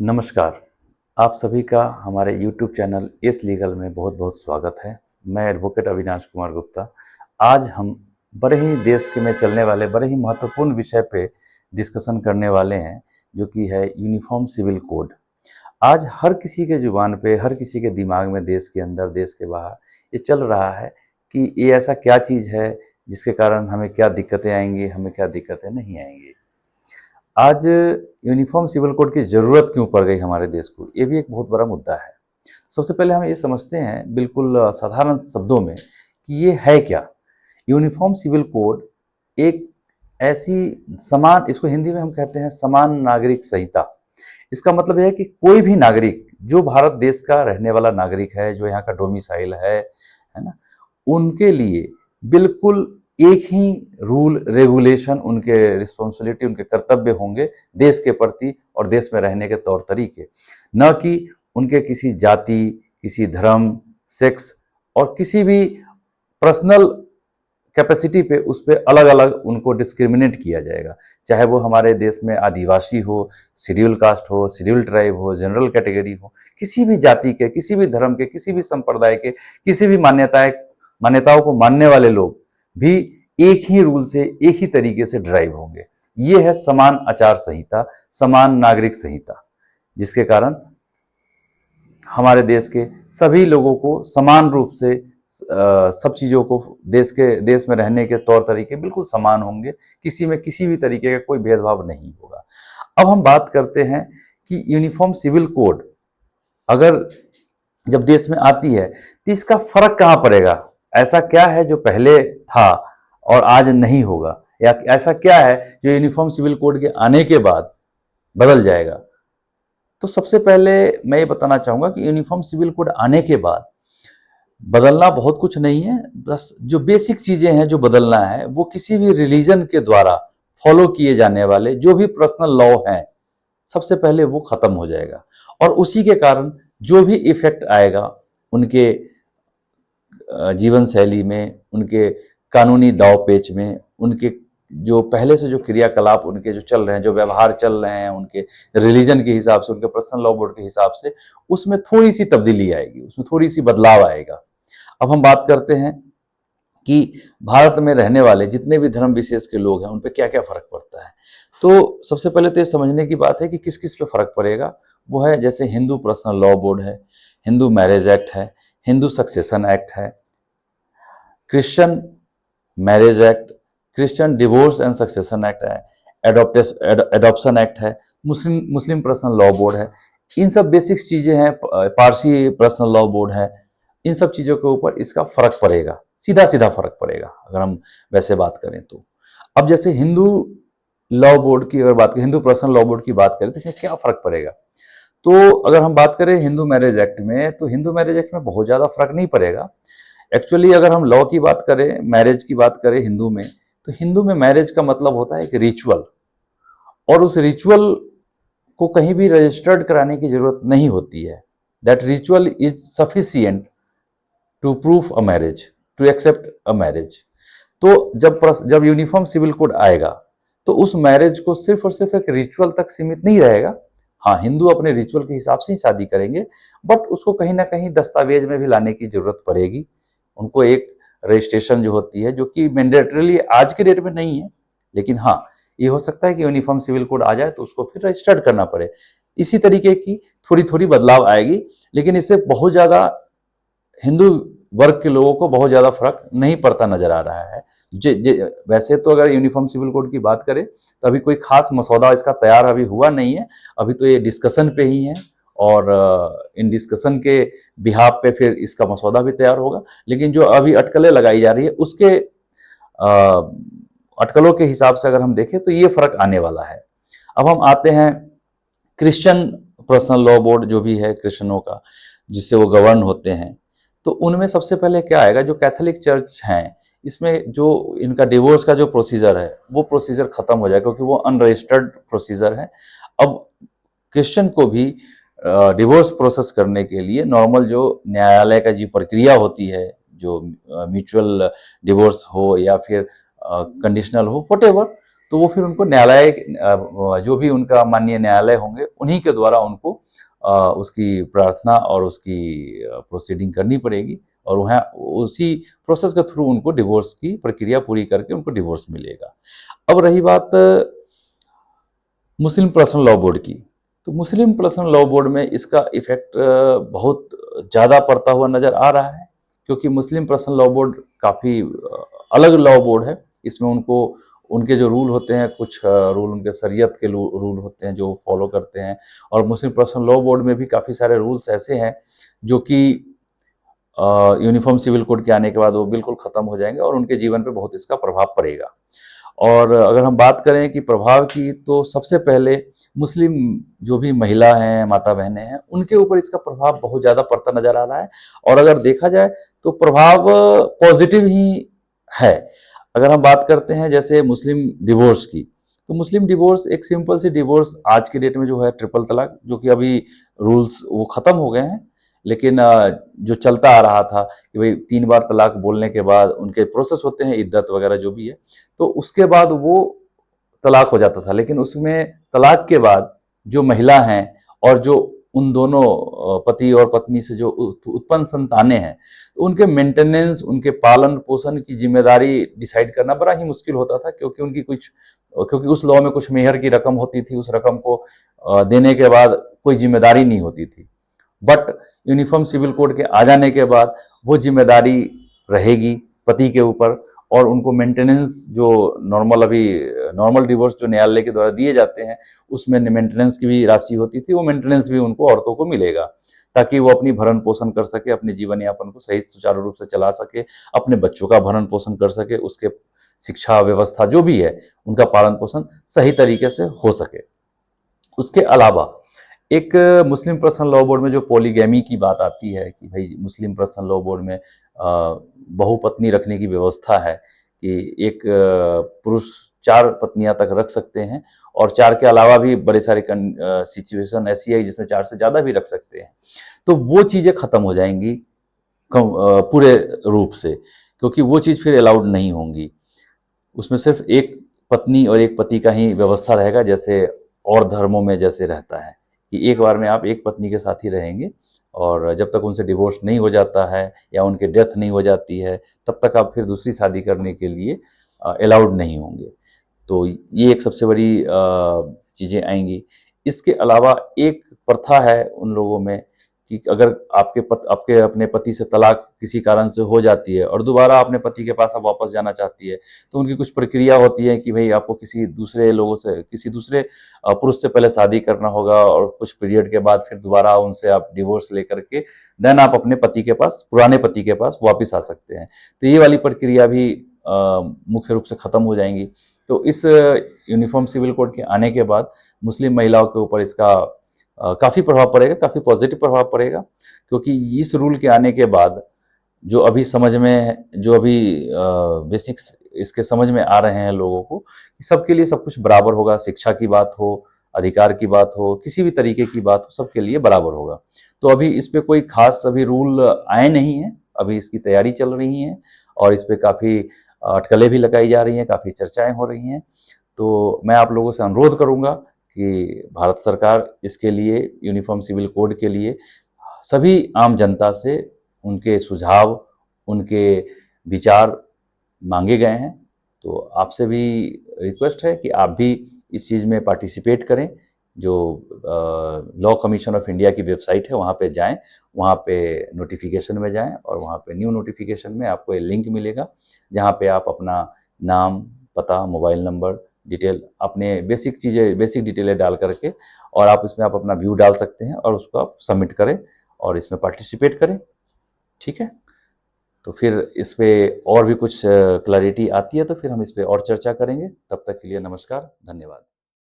नमस्कार। आप सभी का हमारे YouTube चैनल एस लीगल में बहुत बहुत स्वागत है। मैं एडवोकेट अविनाश कुमार गुप्ता। आज हम बड़े ही देश के में चलने वाले बड़े ही महत्वपूर्ण विषय पे डिस्कशन करने वाले हैं, जो कि है यूनिफॉर्म सिविल कोड। आज हर किसी के ज़ुबान पे, हर किसी के दिमाग में, देश के अंदर, देश के बाहर ये चल रहा है कि ये ऐसा क्या चीज़ है जिसके कारण हमें क्या दिक्कतें आएंगी, हमें क्या दिक्कतें नहीं आएंगी। आज यूनिफॉर्म सिविल कोड की ज़रूरत क्यों पड़ गई हमारे देश को, ये भी एक बहुत बड़ा मुद्दा है। सबसे पहले हम ये समझते हैं बिल्कुल साधारण शब्दों में कि ये है क्या। यूनिफॉर्म सिविल कोड एक ऐसी समान, इसको हिंदी में हम कहते हैं समान नागरिक संहिता। इसका मतलब यह है कि कोई भी नागरिक जो भारत देश का रहने वाला नागरिक है, जो यहाँ का डोमिसाइल है ना, उनके लिए बिल्कुल एक ही रूल रेगुलेशन, उनके रिस्पॉन्सिबिलिटी, उनके कर्तव्य होंगे देश के प्रति और देश में रहने के तौर तरीके, न कि उनके किसी जाति, किसी धर्म, सेक्स और किसी भी पर्सनल कैपेसिटी पे उस पर अलग अलग उनको डिस्क्रिमिनेट किया जाएगा। चाहे वो हमारे देश में आदिवासी हो, शेड्यूल कास्ट हो, शेड्यूल ट्राइब हो, जनरल कैटेगरी हो, किसी भी जाति के, किसी भी धर्म के, किसी भी संप्रदाय के, किसी भी मान्यताओं को मानने वाले लोग भी एक ही रूल से, एक ही तरीके से ड्राइव होंगे। ये है समान आचार संहिता, समान नागरिक संहिता, जिसके कारण हमारे देश के सभी लोगों को समान रूप से सब चीज़ों को, देश में रहने के तौर तरीके बिल्कुल समान होंगे। किसी में किसी भी तरीके का कोई भेदभाव नहीं होगा। अब हम बात करते हैं कि यूनिफॉर्म सिविल कोड अगर जब देश में आती है तो इसका फर्क कहाँ पड़ेगा। ऐसा क्या है जो पहले था और आज नहीं होगा, या ऐसा क्या है जो यूनिफॉर्म सिविल कोड के आने के बाद बदल जाएगा। तो सबसे पहले मैं ये बताना चाहूँगा कि यूनिफॉर्म सिविल कोड आने के बाद बदलना बहुत कुछ नहीं है। बस जो बेसिक चीज़ें हैं जो बदलना है, वो किसी भी रिलीजन के द्वारा फॉलो किए जाने वाले जो भी पर्सनल लॉ हैं, सबसे पहले वो ख़त्म हो जाएगा। और उसी के कारण जो भी इफेक्ट आएगा उनके जीवन शैली में, उनके कानूनी दाव पेच में, उनके जो पहले से जो क्रियाकलाप उनके जो चल रहे हैं, जो व्यवहार चल रहे हैं उनके रिलीजन के हिसाब से, उनके पर्सनल लॉ बोर्ड के हिसाब से, उसमें थोड़ी सी तब्दीली आएगी, उसमें थोड़ी सी बदलाव आएगा। अब हम बात करते हैं कि भारत में रहने वाले जितने भी धर्म विशेष के लोग हैं उन पर क्या क्या फ़र्क पड़ता है। तो सबसे पहले तो ये समझने की बात है कि किस किस पे फ़र्क पड़ेगा। वो है जैसे हिंदू पर्सनल लॉ बोर्ड है, हिंदू मैरिज एक्ट है, हिंदू सक्सेशन एक्ट है, Christian marriage act, Christian divorce and succession act है, एडॉप्शन एक्ट है, मुस्लिम पर्सनल लॉ बोर्ड है। इन सब बेसिक्स चीज़ें हैं, पारसी पर्सनल लॉ बोर्ड है। इन सब चीज़ों के ऊपर इसका फ़र्क पड़ेगा, सीधा सीधा फ़र्क पड़ेगा अगर हम वैसे बात करें तो। अब जैसे हिंदू लॉ बोर्ड की अगर बात करें, हिंदू पर्सनल लॉ बोर्ड की बात करें तो इसमें क्या फ़र्क पड़ेगा। तो अगर हम बात करें हिंदू मैरिज एक्ट में, तो हिंदू मैरिज एक्ट में बहुत ज़्यादा फ़र्क नहीं पड़ेगा। एक्चुअली अगर हम लॉ की बात करें, मैरिज की बात करें हिंदू में, तो हिंदू में मैरिज का मतलब होता है एक रिचुअल, और उस रिचुअल को कहीं भी रजिस्टर्ड कराने की ज़रूरत नहीं होती है। That ritual is sufficient to proof a marriage, to accept a marriage. तो जब यूनिफॉर्म सिविल कोड आएगा तो उस मैरिज को सिर्फ और सिर्फ एक रिचुअल तक सीमित नहीं रहेगा। हाँ, हिंदू अपने रिचुअल के हिसाब से ही शादी करेंगे, बट उसको कहीं ना कहीं दस्तावेज में भी लाने की जरूरत पड़ेगी। उनको एक रजिस्ट्रेशन जो होती है, जो कि मैंडेटरीली आज के डेट में नहीं है, लेकिन हाँ, ये हो सकता है कि यूनिफॉर्म सिविल कोड आ जाए तो उसको फिर रजिस्टर्ड करना पड़े। इसी तरीके की थोड़ी थोड़ी बदलाव आएगी, लेकिन इससे बहुत ज़्यादा हिंदू वर्ग के लोगों को बहुत ज़्यादा फर्क नहीं पड़ता नजर आ रहा है। वैसे तो अगर यूनिफॉर्म सिविल कोड की बात करें तो अभी कोई खास मसौदा इसका तैयार अभी हुआ नहीं है। अभी तो ये डिस्कशन पे ही है, और इन डिस्कशन के बिहाफ पे फिर इसका मसौदा भी तैयार होगा। लेकिन जो अभी अटकलें लगाई जा रही है उसके अटकलों के हिसाब से अगर हम देखें तो ये फर्क आने वाला है। अब हम आते हैं क्रिश्चियन पर्सनल लॉ बोर्ड जो भी है क्रिश्चियनों का, जिससे वो गवर्न होते हैं। तो उनमें सबसे पहले क्या आएगा, जो कैथोलिक चर्च हैं, इसमें जो इनका डिवोर्स का जो प्रोसीजर है वो प्रोसीजर खत्म हो जाएगा, क्योंकि वो अनरजिस्टर्ड प्रोसीजर है। अब क्रिश्चियन को भी डिवोर्स प्रोसेस करने के लिए नॉर्मल जो न्यायालय का जो प्रक्रिया होती है, जो म्यूचुअल डिवोर्स हो या फिर कंडीशनल हो, व्हाटएवर, तो वो फिर उनको न्यायालय, जो भी उनका माननीय न्यायालय होंगे उन्हीं के द्वारा उनको उसकी प्रार्थना और उसकी प्रोसीडिंग करनी पड़ेगी, और वहाँ उसी प्रोसेस के थ्रू उनको डिवोर्स की प्रक्रिया पूरी करके उनको डिवोर्स मिलेगा। अब रही बात मुस्लिम पर्सनल लॉ बोर्ड की, तो मुस्लिम पर्सनल लॉ बोर्ड में इसका इफेक्ट बहुत ज़्यादा पड़ता हुआ नज़र आ रहा है, क्योंकि मुस्लिम पर्सनल लॉ बोर्ड काफ़ी अलग लॉ बोर्ड है। इसमें उनको उनके जो रूल होते हैं, कुछ रूल उनके शरीयत के रूल होते हैं जो फॉलो करते हैं, और मुस्लिम पर्सनल लॉ बोर्ड में भी काफ़ी सारे रूल्स ऐसे हैं जो कि यूनिफॉर्म सिविल कोड के आने के बाद वो बिल्कुल ख़त्म हो जाएंगे और उनके जीवन पे बहुत इसका प्रभाव पड़ेगा। और अगर हम बात करें कि प्रभाव की, तो सबसे पहले मुस्लिम जो भी महिला हैं, माता बहनें हैं, उनके ऊपर इसका प्रभाव बहुत ज़्यादा पड़ता नज़र आ रहा है। और अगर देखा जाए तो प्रभाव पॉजिटिव ही है। अगर हम बात करते हैं जैसे मुस्लिम डिवोर्स की, तो मुस्लिम डिवोर्स एक सिंपल सी डिवोर्स आज के डेट में जो है ट्रिपल तलाक, जो कि अभी रूल्स वो ख़त्म हो गए हैं, लेकिन जो चलता आ रहा था कि भाई 3 बार तलाक बोलने के बाद उनके प्रोसेस होते हैं, इद्दत वगैरह जो भी है, तो उसके बाद वो तलाक हो जाता था। लेकिन उसमें तलाक के बाद जो महिला हैं और जो उन दोनों पति और पत्नी से जो उत्पन्न संतानें हैं, तो उनके मेंटेनेंस, उनके पालन पोषण की जिम्मेदारी डिसाइड करना बड़ा ही मुश्किल होता था, क्योंकि उस लॉ में कुछ मेहर की रकम होती थी, उस रकम को देने के बाद कोई जिम्मेदारी नहीं होती थी। बट यूनिफॉर्म सिविल कोड के आ जाने के बाद वो जिम्मेदारी रहेगी पति के ऊपर, और उनको मेंटेनेंस जो नॉर्मल डिवोर्स जो न्यायालय के द्वारा दिए जाते हैं, उसमें मेंटेनेंस की भी राशि होती थी, वो मेंटेनेंस भी उनको, औरतों को मिलेगा, ताकि वो अपनी भरण पोषण कर सके, अपने जीवन यापन को सही सुचारू रूप से चला सके, अपने बच्चों का भरण पोषण कर सके, उसके शिक्षा व्यवस्था जो भी है उनका पालन पोषण सही तरीके से हो सके। उसके अलावा एक मुस्लिम पर्सनल लॉ बोर्ड में जो पॉलीगैमी की बात आती है कि भाई मुस्लिम पर्सनल लॉ बोर्ड में बहुपत्नी रखने की व्यवस्था है कि एक पुरुष 4 पत्नियां तक रख सकते हैं, और 4 के अलावा भी बड़े सारे सिचुएशन ऐसी है जिसमें 4 से ज़्यादा भी रख सकते हैं। तो वो चीज़ें ख़त्म हो जाएंगी पूरे रूप से, क्योंकि वो चीज़ फिर अलाउड नहीं होंगी। उसमें सिर्फ एक पत्नी और एक पति का ही व्यवस्था रहेगा, जैसे और धर्मों में जैसे रहता है कि एक बार में आप एक पत्नी के साथ ही रहेंगे, और जब तक उनसे डिवोर्स नहीं हो जाता है या उनके डेथ नहीं हो जाती है, तब तक आप फिर दूसरी शादी करने के लिए अलाउड नहीं होंगे। तो ये एक सबसे बड़ी चीज़ें आएंगी। इसके अलावा एक प्रथा है उन लोगों में कि अगर आपके अपने पति से तलाक किसी कारण से हो जाती है और दोबारा अपने पति के पास आप वापस जाना चाहती है, तो उनकी कुछ प्रक्रिया होती है कि भाई आपको किसी दूसरे पुरुष से पहले शादी करना होगा, और कुछ पीरियड के बाद फिर दोबारा उनसे आप डिवोर्स लेकर के देन आप अपने पुराने पति के पास वापस आ सकते हैं। तो ये वाली प्रक्रिया भी मुख्य रूप से ख़त्म हो जाएंगी। तो इस यूनिफॉर्म सिविल कोड के आने के बाद मुस्लिम महिलाओं के ऊपर इसका काफ़ी प्रभाव पड़ेगा, काफ़ी पॉजिटिव प्रभाव पड़ेगा, क्योंकि इस रूल के आने के बाद जो अभी बेसिक्स इसके समझ में आ रहे हैं लोगों को कि सबके लिए सब कुछ बराबर होगा, शिक्षा की बात हो, अधिकार की बात हो, किसी भी तरीके की बात हो, सबके लिए बराबर होगा। तो अभी इस पे कोई खास अभी रूल आए नहीं हैं, अभी इसकी तैयारी चल रही है, और इस पे काफ़ी अटकलें भी लगाई जा रही हैं, काफ़ी चर्चाएं हो रही हैं। तो मैं आप लोगों से अनुरोध करूंगा कि भारत सरकार इसके लिए, यूनिफॉर्म सिविल कोड के लिए, सभी आम जनता से उनके सुझाव, उनके विचार मांगे गए हैं। तो आपसे भी रिक्वेस्ट है कि आप भी इस चीज़ में पार्टिसिपेट करें। जो लॉ कमीशन ऑफ इंडिया की वेबसाइट है वहाँ पे जाएं, वहाँ पे नोटिफिकेशन में जाएं, और वहाँ पे न्यू नोटिफिकेशन में आपको एक लिंक मिलेगा जहाँ पे आप अपना नाम, पता, मोबाइल नंबर, डिटेल, अपने बेसिक डिटेलें डाल करके, और आप अपना व्यू डाल सकते हैं और उसको आप सबमिट करें और इसमें पार्टिसिपेट करें। ठीक है, तो फिर इस पे और भी कुछ क्लैरिटी आती है तो फिर हम इस पे और चर्चा करेंगे। तब तक के लिए नमस्कार, धन्यवाद।